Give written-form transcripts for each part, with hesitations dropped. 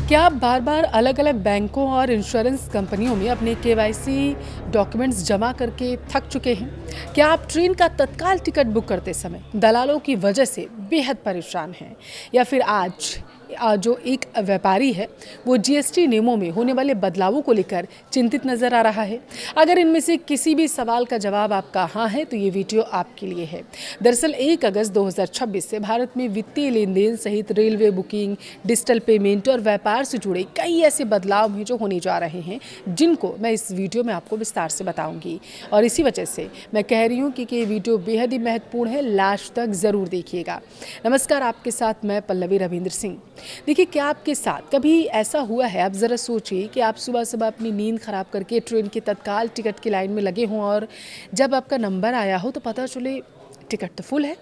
क्या आप बार-बार अलग-अलग बैंकों और इंश्योरेंस कंपनियों में अपने केवाईसी डॉक्यूमेंट्स जमा करके थक चुके हैं? क्या आप ट्रेन का तत्काल टिकट बुक करते समय दलालों की वजह से बेहद परेशान हैं? या फिर आज जो एक व्यापारी है वो जीएसटी नियमों में होने वाले बदलावों को लेकर चिंतित नजर आ रहा है? अगर इनमें से किसी भी सवाल का जवाब आपका हाँ है तो ये वीडियो आपके लिए है। दरअसल 1 अगस्त 2026 से भारत में वित्तीय लेन देन सहित रेलवे बुकिंग, डिजिटल पेमेंट और व्यापार से जुड़े कई ऐसे बदलाव हैं जो होने जा रहे हैं, जिनको मैं इस वीडियो में आपको विस्तार से बताऊंगी। और इसी वजह से मैं कह रही हूँ कि ये वीडियो बेहद ही महत्वपूर्ण है, लास्ट तक ज़रूर देखिएगा। नमस्कार, आपके साथ मैं पल्लवी रविंद्र सिंह। देखिए, क्या आपके साथ कभी ऐसा हुआ है? आप ज़रा सोचिए कि आप सुबह सुबह अपनी नींद खराब करके ट्रेन के तत्काल टिकट की लाइन में लगे हों और जब आपका नंबर आया हो तो पता चले टिकट तो फुल है,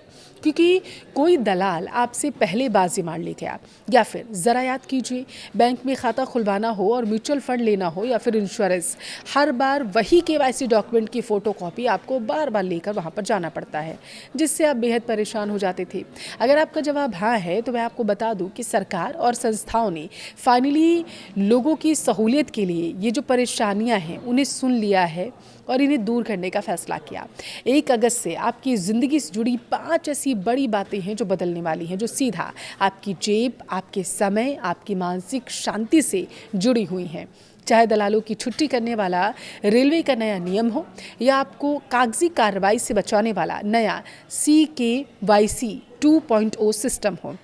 क्योंकि कोई दलाल आपसे पहले बाजी मार ले गया। या फिर ज़रा याद कीजिए, बैंक में खाता खुलवाना हो और म्यूचुअल फंड लेना हो या फिर इंश्योरेंस, हर बार वही केवाईसी डॉक्यूमेंट की फ़ोटोकॉपी आपको बार बार लेकर वहाँ पर जाना पड़ता है, जिससे आप बेहद परेशान हो जाते थे। अगर आपका जवाब हाँ है तो मैं आपको बता दूँ कि सरकार और संस्थाओं ने फाइनली लोगों की सहूलियत के लिए ये जो परेशानियाँ हैं उन्हें सुन लिया है और इन्हें दूर करने का फैसला किया। 1 अगस्त से आपकी ज़िंदगी से जुड़ी 5 ऐसी बड़ी बातें हैं जो बदलने वाली हैं, जो सीधा आपकी जेब, आपके समय, आपकी मानसिक शांति से जुड़ी हुई हैं। चाहे दलालों की छुट्टी करने वाला रेलवे का नया नियम हो या आपको कागजी कार्रवाई से बचाने वाला नया CKYC 2.0 सिस्टम हो।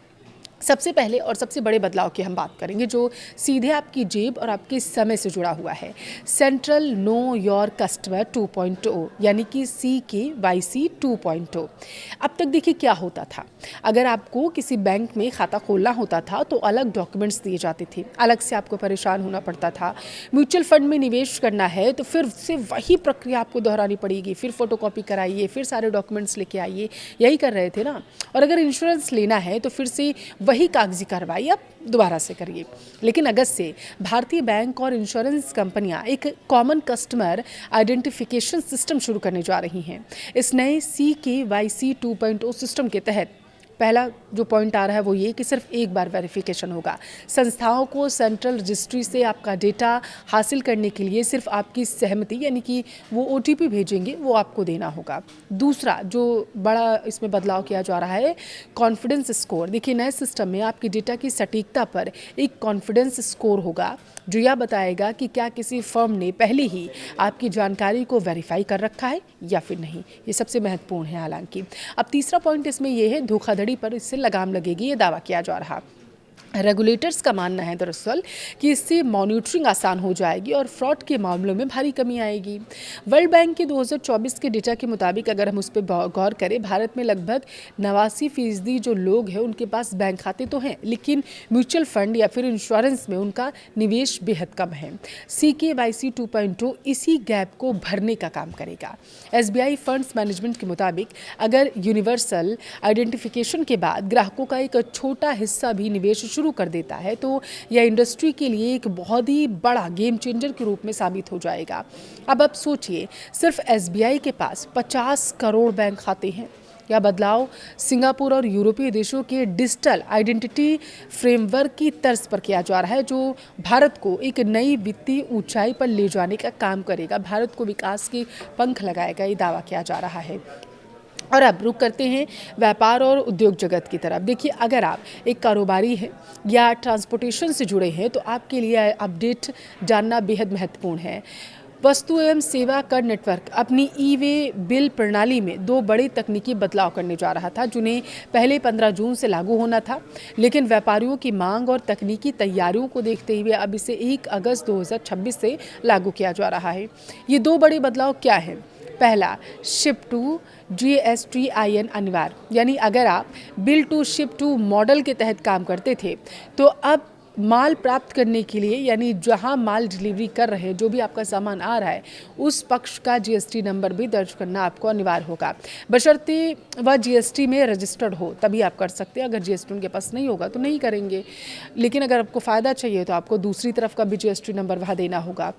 सबसे पहले और सबसे बड़े बदलाव की हम बात करेंगे जो सीधे आपकी जेब और आपके समय से जुड़ा हुआ है। सेंट्रल नो योर कस्टमर 2.0 यानी कि CKYC 2.0। अब तक देखिए क्या होता था, अगर आपको किसी बैंक में खाता खोलना होता था तो अलग डॉक्यूमेंट्स दिए जाते थे, अलग से आपको परेशान होना पड़ता था। म्यूचुअल फंड में निवेश करना है तो फिर से वही प्रक्रिया आपको दोहरानी पड़ेगी, फिर फोटोकॉपी कराइए, फिर सारे डॉक्यूमेंट्स लेके आइए, यही कर रहे थे ना। और अगर इंश्योरेंस लेना है तो फिर से वही कागजी कार्रवाई आप दोबारा से करिए। लेकिन अगस्त से भारतीय बैंक और इंश्योरेंस कंपनियां एक कॉमन कस्टमर आइडेंटिफिकेशन सिस्टम शुरू करने जा रही हैं। इस नए CKYC 2.0 सिस्टम के तहत पहला जो पॉइंट आ रहा है वो ये कि सिर्फ एक बार वेरिफिकेशन होगा। संस्थाओं को सेंट्रल रजिस्ट्री से आपका डेटा हासिल करने के लिए सिर्फ आपकी सहमति यानी कि वो OTP भेजेंगे, वो आपको देना होगा। दूसरा जो बड़ा इसमें बदलाव किया जा रहा है, कॉन्फिडेंस स्कोर। देखिए, नए सिस्टम में आपकी डेटा की सटीकता पर एक कॉन्फिडेंस स्कोर होगा जो यह बताएगा कि क्या किसी फर्म ने पहले ही आपकी जानकारी को वेरीफाई कर रखा है या फिर नहीं। ये सबसे महत्वपूर्ण है। हालांकि अब तीसरा पॉइंट इसमें यह है, धोखाधड़ी पर इससे लगाम लगेगी, ये दावा किया जा रहा। रेगुलेटर्स का मानना है दरअसल कि इससे मॉनिटरिंग आसान हो जाएगी और फ्रॉड के मामलों में भारी कमी आएगी। वर्ल्ड बैंक के 2024 के डेटा के मुताबिक अगर हम उस पर गौर करें, भारत में लगभग 89% जो लोग हैं उनके पास बैंक खाते तो हैं, लेकिन म्यूचुअल फंड या फिर इंश्योरेंस में उनका निवेश बेहद कम है। CKYC 2.0 इसी गैप को भरने का काम करेगा। SBI फंड्स मैनेजमेंट के मुताबिक अगर यूनिवर्सल आइडेंटिफिकेशन के बाद ग्राहकों का एक छोटा हिस्सा भी निवेश शुरू कर देता है तो यह इंडस्ट्री के लिए एक बहुत ही बड़ा गेम चेंजर के रूप में साबित हो जाएगा। अब आप सोचिए, सिर्फ SBI के पास 50 करोड़ बैंक खाते हैं। यह बदलाव सिंगापुर और यूरोपीय देशों के डिजिटल आइडेंटिटी फ्रेमवर्क की तर्ज पर किया जा रहा है, जो भारत को एक नई वित्तीय ऊंचाई पर ले जाने का काम करेगा, भारत को विकास के पंख लगाएगा, ये दावा किया जा रहा है। और अब रुक करते हैं व्यापार और उद्योग जगत की तरफ। देखिए, अगर आप एक कारोबारी हैं या ट्रांसपोर्टेशन से जुड़े हैं तो आपके लिए अपडेट जानना बेहद महत्वपूर्ण है। वस्तु एवं सेवा कर नेटवर्क अपनी ई-वे बिल प्रणाली में 2 बड़े तकनीकी बदलाव करने जा रहा था, जिन्हें पहले 15 जून से लागू होना था, लेकिन व्यापारियों की मांग और तकनीकी तैयारियों को देखते हुए अब इसे 1 अगस्त 2026 से लागू किया जा रहा है। ये 2 बड़े बदलाव क्या हैं? पहला, शिप टू GSTIN अनिवार्य, यानी अगर आप bill to ship to model के तहत काम करते थे तो अब माल प्राप्त करने के लिए, यानी जहां माल डिलीवरी कर रहे हैं, जो भी आपका सामान आ रहा है, उस पक्ष का GST नंबर भी दर्ज करना आपको अनिवार्य होगा, बशर्ते वह GST में रजिस्टर्ड हो, तभी आप कर सकते हैं। अगर GST उनके पास नहीं होगा तो नहीं करेंगे। लेकिन अगर आपको फ़ायदा चाहिए तो आपको दूसरी तरफ का भी GST नंबर वहाँ देना होगा।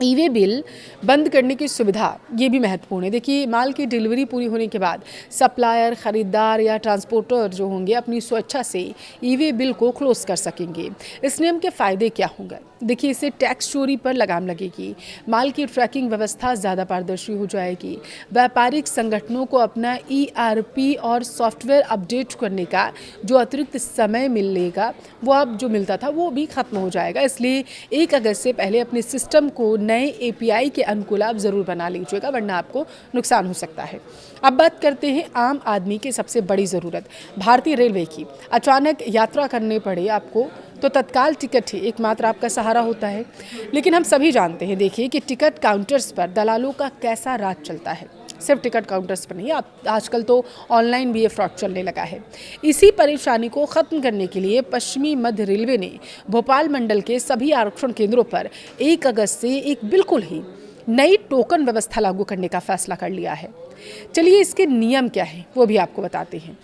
ई-वे बिल बंद करने की सुविधा ये भी महत्वपूर्ण है। देखिए, माल की डिलीवरी पूरी होने के बाद सप्लायर, खरीदार या ट्रांसपोर्टर जो होंगे अपनी स्वेच्छा से ई-वे बिल को क्लोज कर सकेंगे। इस नियम के फ़ायदे क्या होंगे? देखिए, इससे टैक्स चोरी पर लगाम लगेगी, माल की ट्रैकिंग व्यवस्था ज़्यादा पारदर्शी हो जाएगी, व्यापारिक संगठनों को अपना ERP और सॉफ्टवेयर अपडेट करने का जो अतिरिक्त समय मिलेगा वो अब जो मिलता था वो भी ख़त्म हो जाएगा। इसलिए 1 अगस्त से पहले अपने सिस्टम को नए API के अनुकूल आप ज़रूर बना लीजिएगा, वरना आपको नुकसान हो सकता है। अब बात करते हैं आम आदमी की सबसे बड़ी ज़रूरत भारतीय रेलवे की। अचानक यात्रा करने पड़े आपको तो तत्काल टिकट ही एकमात्र आपका सहारा होता है। लेकिन हम सभी जानते हैं, देखिए, कि टिकट काउंटर्स पर दलालों का कैसा राज चलता है। सिर्फ टिकट काउंटर्स पर नहीं, आप आजकल तो ऑनलाइन भी ये फ्रॉड चलने लगा है। इसी परेशानी को ख़त्म करने के लिए पश्चिमी मध्य रेलवे ने भोपाल मंडल के सभी आरक्षण केंद्रों पर 1 अगस्त से एक बिल्कुल ही नई टोकन व्यवस्था लागू करने का फैसला कर लिया है। चलिए, इसके नियम क्या हैं वो भी आपको बताते हैं।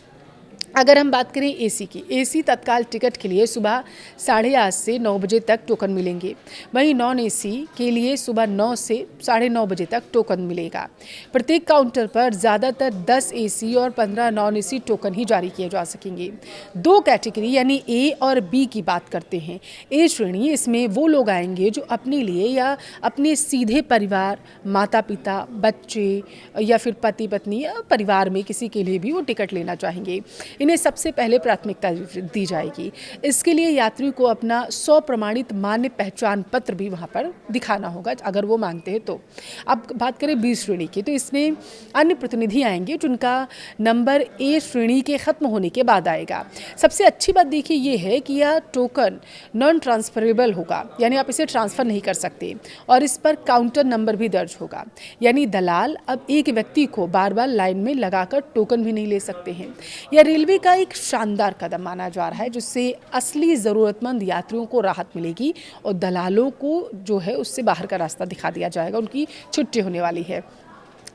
अगर हम बात करें एसी की, एसी तत्काल टिकट के लिए सुबह 8:30 से 9 बजे तक टोकन मिलेंगे। वहीं नॉन एसी के लिए सुबह 9 से 9:30 बजे तक टोकन मिलेगा। प्रत्येक काउंटर पर ज़्यादातर 10 एसी और 15 नॉन एसी टोकन ही जारी किए जा सकेंगे। 2 कैटेगरी यानी ए और बी की बात करते हैं। ए श्रेणी, इसमें वो लोग आएंगे जो अपने लिए या अपने सीधे परिवार, माता पिता, बच्चे या फिर पति पत्नी या परिवार में किसी के लिए भी वो टिकट लेना चाहेंगे। इन्हें सबसे पहले प्राथमिकता दी जाएगी। इसके लिए यात्री को अपना 100 प्रमाणित मान्य पहचान पत्र भी वहाँ पर दिखाना होगा अगर वो मांगते हैं तो। अब बात करें बी श्रेणी की, तो इसमें अन्य प्रतिनिधि आएंगे जिनका नंबर ए श्रेणी के ख़त्म होने के बाद आएगा। सबसे अच्छी बात देखिए ये है कि यह टोकन नॉन ट्रांसफरेबल होगा, यानी आप इसे ट्रांसफ़र नहीं कर सकते, और इस पर काउंटर नंबर भी दर्ज होगा। यानी दलाल अब एक व्यक्ति को बार बार लाइन में लगाकर टोकन भी नहीं ले सकते हैं। यह रेलवे का एक शानदार कदम माना जा रहा है, जिससे असली ज़रूरतमंद यात्रियों को राहत मिलेगी और दलालों को जो है उससे बाहर का रास्ता दिखा दिया जाएगा। उनकी छुट्टी होने वाली है।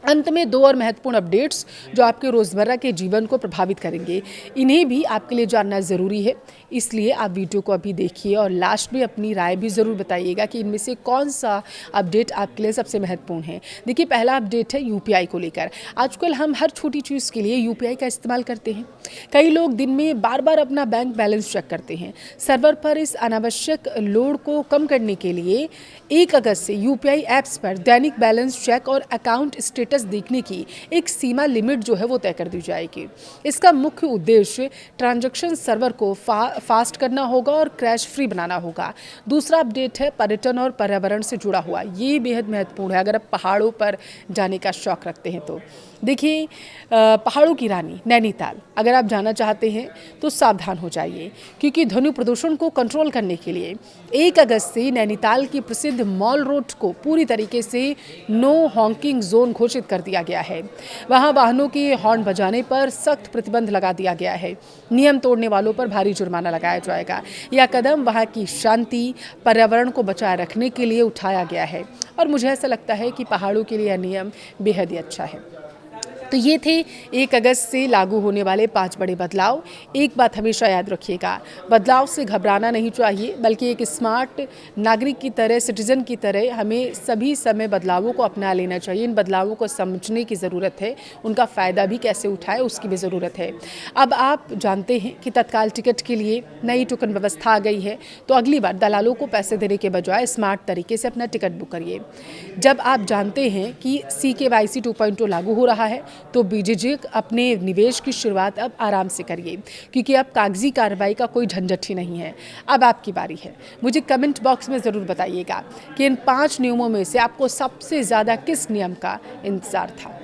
अंत में 2 और महत्वपूर्ण अपडेट्स जो आपके रोज़मर्रा के जीवन को प्रभावित करेंगे, इन्हें भी आपके लिए जानना ज़रूरी है। इसलिए आप वीडियो को अभी देखिए और लास्ट में अपनी राय भी ज़रूर बताइएगा कि इनमें से कौन सा अपडेट आपके लिए सबसे महत्वपूर्ण है। देखिए, पहला अपडेट है UPI को लेकर। आजकल हम हर छोटी चीज़ के लिए UPI का इस्तेमाल करते हैं। कई लोग दिन में बार बार अपना बैंक बैलेंस चेक करते हैं। सर्वर पर इस अनावश्यक लोड को कम करने के लिए 1 अगस्त से UPI ऐप्स पर दैनिक बैलेंस चेक और अकाउंट स्टेटस देखने की एक सीमा लिमिट जो है वो तय कर दी जाएगी। इसका मुख्य उद्देश्य ट्रांजैक्शन सर्वर को फास्ट करना होगा और क्रैश फ्री बनाना होगा। दूसरा अपडेट है पर्यटन और पर्यावरण से जुड़ा हुआ। ये बेहद महत्वपूर्ण है अगर आप पहाड़ों पर जाने का शौक रखते हैं तो। देखिए, पहाड़ों की रानी नैनीताल अगर आप जाना चाहते हैं तो सावधान हो जाइए, क्योंकि ध्वनि प्रदूषण को कंट्रोल करने के लिए 1 अगस्त से नैनीताल की प्रसिद्ध मॉल रोड को पूरी तरीके से नो हॉकिंग जोन घोषित कर दिया गया है। वहां वाहनों के हॉर्न बजाने पर सख्त प्रतिबंध लगा दिया गया है। नियम तोड़ने वालों पर भारी जुर्माना लगाया जाएगा। यह कदम वहां की शांति, पर्यावरण को बचाए रखने के लिए उठाया गया है और मुझे ऐसा लगता है कि पहाड़ों के लिए यह नियम बेहद ही अच्छा है। तो ये थे 1 अगस्त से लागू होने वाले 5 बड़े बदलाव। एक बात हमेशा याद रखिएगा, बदलाव से घबराना नहीं चाहिए, बल्कि एक स्मार्ट नागरिक की तरह, सिटीजन की तरह हमें सभी समय बदलावों को अपना लेना चाहिए। इन बदलावों को समझने की ज़रूरत है, उनका फ़ायदा भी कैसे उठाए उसकी भी ज़रूरत है। अब आप जानते हैं कि तत्काल टिकट के लिए नई टोकन व्यवस्था आ गई है, तो अगली बार दलालों को पैसे देने के बजाय स्मार्ट तरीके से अपना टिकट बुक करिए। जब आप जानते हैं कि CKYC 2.0 लागू हो रहा है, तो बीजीजीक अपने निवेश की शुरुआत अब आराम से करिए, क्योंकि अब कागजी कार्रवाई का कोई झंझट ही नहीं है। अब आपकी बारी है। मुझे कमेंट बॉक्स में ज़रूर बताइएगा कि इन 5 नियमों में से आपको सबसे ज़्यादा किस नियम का इंतज़ार था।